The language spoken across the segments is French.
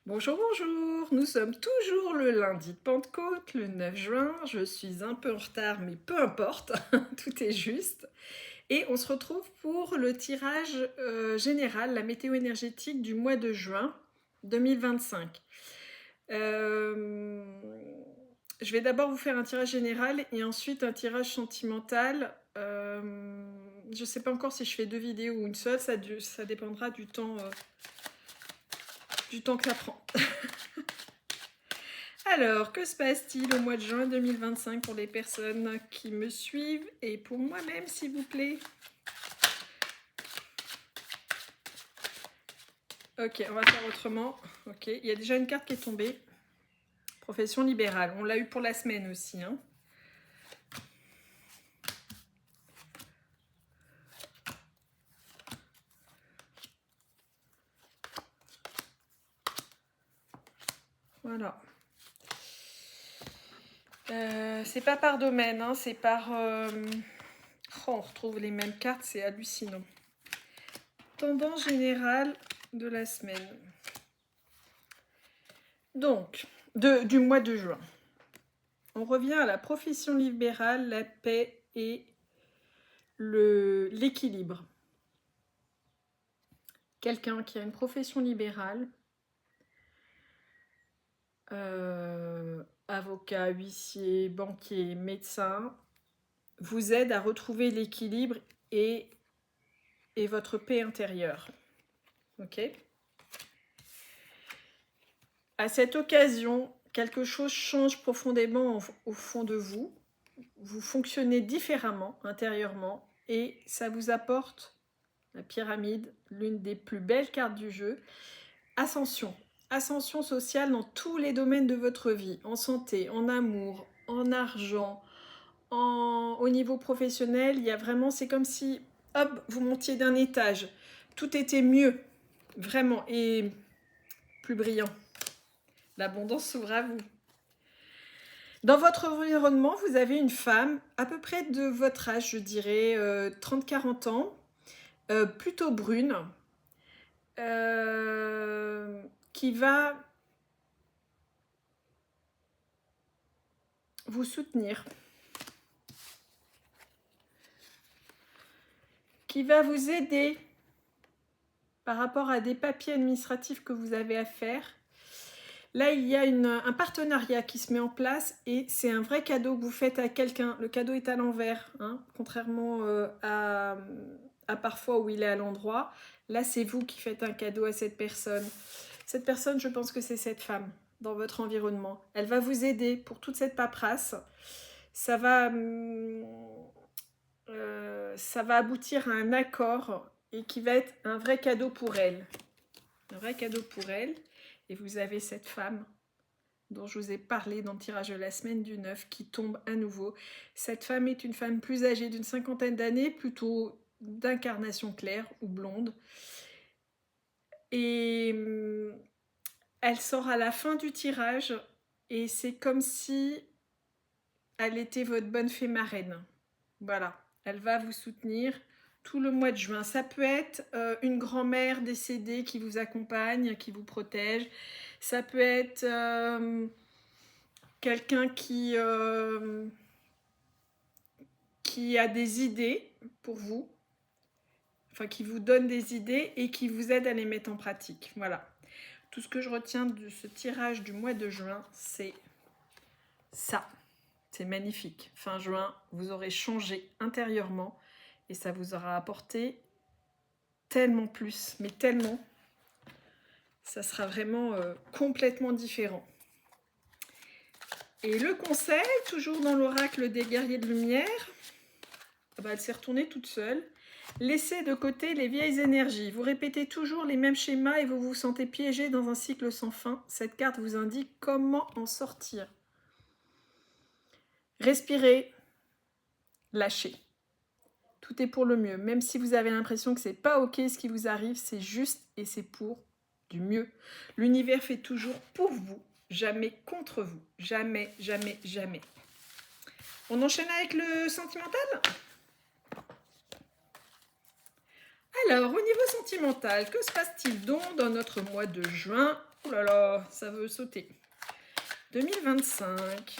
Bonjour, bonjour, nous sommes toujours le lundi de Pentecôte, le 9 juin. Je suis un peu en retard, mais peu importe, tout est juste. Et on se retrouve pour le tirage général, la météo énergétique du mois de juin 2025. Euh, je vais d'abord vous faire un tirage général et ensuite un tirage sentimental. Je ne sais pas encore si je fais deux vidéos ou une seule, ça dépendra du temps que ça prend. Alors, que se passe-t-il au mois de juin 2025 pour les personnes qui me suivent et pour moi-même, s'il vous plaît? Ok, on va faire autrement. Ok, il y a déjà une carte qui est tombée. Profession libérale. On l'a eu pour la semaine aussi. Hein. Voilà. C'est pas par domaine, hein, c'est par... Oh, on retrouve les mêmes cartes, c'est hallucinant. Tendance générale de la semaine. Donc, du mois de juin. On revient à la profession libérale, la paix et l'équilibre. Quelqu'un qui a une profession libérale, avocat, huissier, banquier, médecin, vous aide à retrouver l'équilibre et votre paix intérieure. Ok ? À cette occasion, quelque chose change profondément au fond de vous. Vous fonctionnez différemment intérieurement et ça vous apporte la pyramide, l'une des plus belles cartes du jeu. Ascension. Ascension sociale dans tous les domaines de votre vie, en santé, en amour, en argent, au niveau professionnel. Il y a vraiment, c'est comme si, hop, vous montiez d'un étage. Tout était mieux, vraiment, et plus brillant. L'abondance s'ouvre à vous. Dans votre environnement, vous avez une femme à peu près de votre âge, je dirais 30-40 ans, plutôt brune, qui va vous soutenir, qui va vous aider par rapport à des papiers administratifs que vous avez à faire. Là, il y a un partenariat qui se met en place et c'est un vrai cadeau que vous faites à quelqu'un. Le cadeau est à l'envers, hein, contrairement à parfois où il est à l'endroit. Là, c'est vous qui faites un cadeau à cette personne. Cette personne, je pense que c'est cette femme dans votre environnement. Elle va vous aider pour toute cette paperasse. Ça va aboutir à un accord et qui va être un vrai cadeau pour elle. Un vrai cadeau pour elle. Et vous avez cette femme dont je vous ai parlé dans le tirage de la semaine du 9 qui tombe à nouveau. Cette femme est une femme plus âgée d'une cinquantaine d'années, plutôt d'incarnation claire ou blonde. Et elle sort à la fin du tirage et c'est comme si elle était votre bonne fée marraine. Voilà, elle va vous soutenir tout le mois de juin. Ça peut être une grand-mère décédée qui vous accompagne, qui vous protège. Ça peut être quelqu'un qui a des idées pour vous, enfin qui vous donne des idées et qui vous aide à les mettre en pratique. Voilà. Tout ce que je retiens de ce tirage du mois de juin, c'est ça. C'est magnifique. Fin juin, vous aurez changé intérieurement et ça vous aura apporté tellement plus, mais tellement. Ça sera vraiment complètement différent. Et le conseil, toujours dans l'oracle des guerriers de lumière, elle s'est retournée toute seule. Laissez de côté les vieilles énergies. Vous répétez toujours les mêmes schémas et vous vous sentez piégé dans un cycle sans fin. Cette carte vous indique comment en sortir. Respirez, lâchez. Tout est pour le mieux. Même si vous avez l'impression que c'est pas ok ce qui vous arrive, c'est juste et c'est pour du mieux. L'univers fait toujours pour vous, jamais contre vous. Jamais, jamais, jamais. On enchaîne avec le sentimental ? Alors, au niveau sentimental, que se passe-t-il donc dans notre mois de juin Oh là là, ça veut sauter. 2025.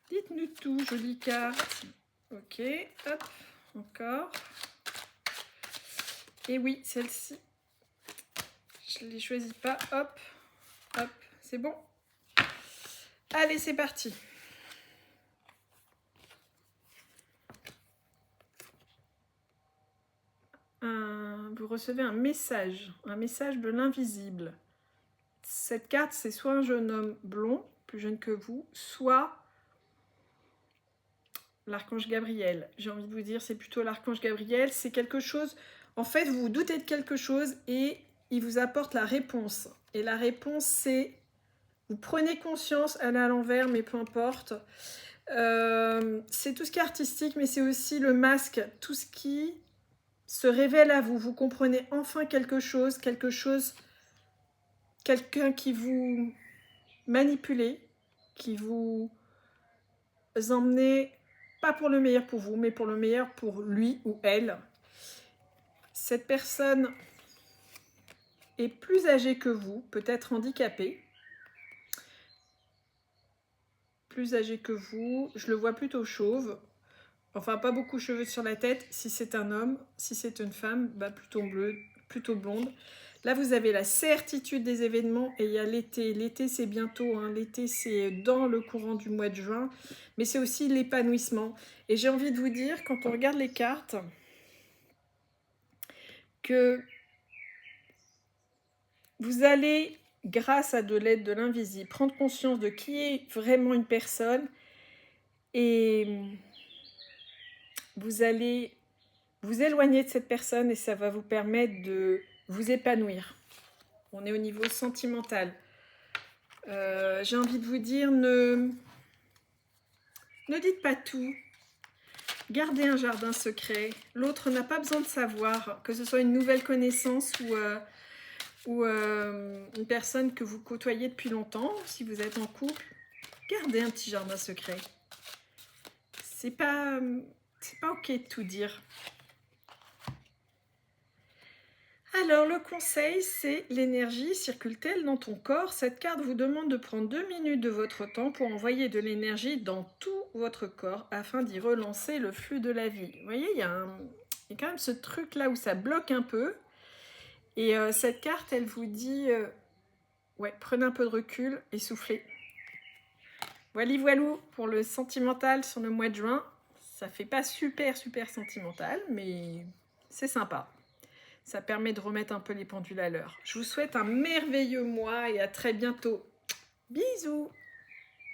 Dites-nous tout, jolie carte. Ok, hop, encore. Et oui, celle-ci, je ne les choisis pas. Hop, hop, c'est bon. Allez, c'est parti. Vous recevez un message de l'invisible. Cette carte, c'est soit un jeune homme blond, plus jeune que vous, soit l'archange Gabriel. J'ai envie de vous dire, c'est plutôt l'archange Gabriel. C'est quelque chose, en fait, vous vous doutez de quelque chose et il vous apporte la réponse. Et la réponse, c'est, vous prenez conscience, elle est à l'envers, mais peu importe. C'est tout ce qui est artistique, mais c'est aussi le masque, tout ce qui se révèle à vous. Vous comprenez enfin quelque chose, quelqu'un qui vous manipulait, qui vous emmenait, pas pour le meilleur pour vous, mais pour le meilleur pour lui ou elle. Cette personne est plus âgée que vous, peut-être handicapée, plus âgée que vous, je le vois plutôt chauve, enfin pas beaucoup de cheveux sur la tête, si c'est un homme, si c'est une femme, bah plutôt bleu, plutôt blonde. Là vous avez la certitude des événements et il y a l'été. L'été c'est bientôt, hein. L'été c'est dans le courant du mois de juin, mais c'est aussi l'épanouissement. Et j'ai envie de vous dire, quand on regarde les cartes, que vous allez, grâce à de l'aide de l'invisible, prendre conscience de qui est vraiment une personne et vous allez vous éloigner de cette personne et ça va vous permettre de vous épanouir. On est au niveau sentimental. J'ai envie de vous dire, ne dites pas tout. Gardez un jardin secret. L'autre n'a pas besoin de savoir, que ce soit une nouvelle connaissance ou une personne que vous côtoyez depuis longtemps, si vous êtes en couple. Gardez un petit jardin secret. C'est pas ok de tout dire. Alors, le conseil, c'est l'énergie circule-t-elle dans ton corps? Cette carte vous demande de prendre 2 minutes de votre temps pour envoyer de l'énergie dans tout votre corps afin d'y relancer le flux de la vie. Vous voyez, il y a quand même ce truc-là où ça bloque un peu. Et cette carte, elle vous dit, ouais, prenez un peu de recul et soufflez. Voilou pour le sentimental sur le mois de juin. Ça fait pas super sentimental, mais c'est sympa. Ça permet de remettre un peu les pendules à l'heure. Je vous souhaite un merveilleux mois et à très bientôt. Bisous!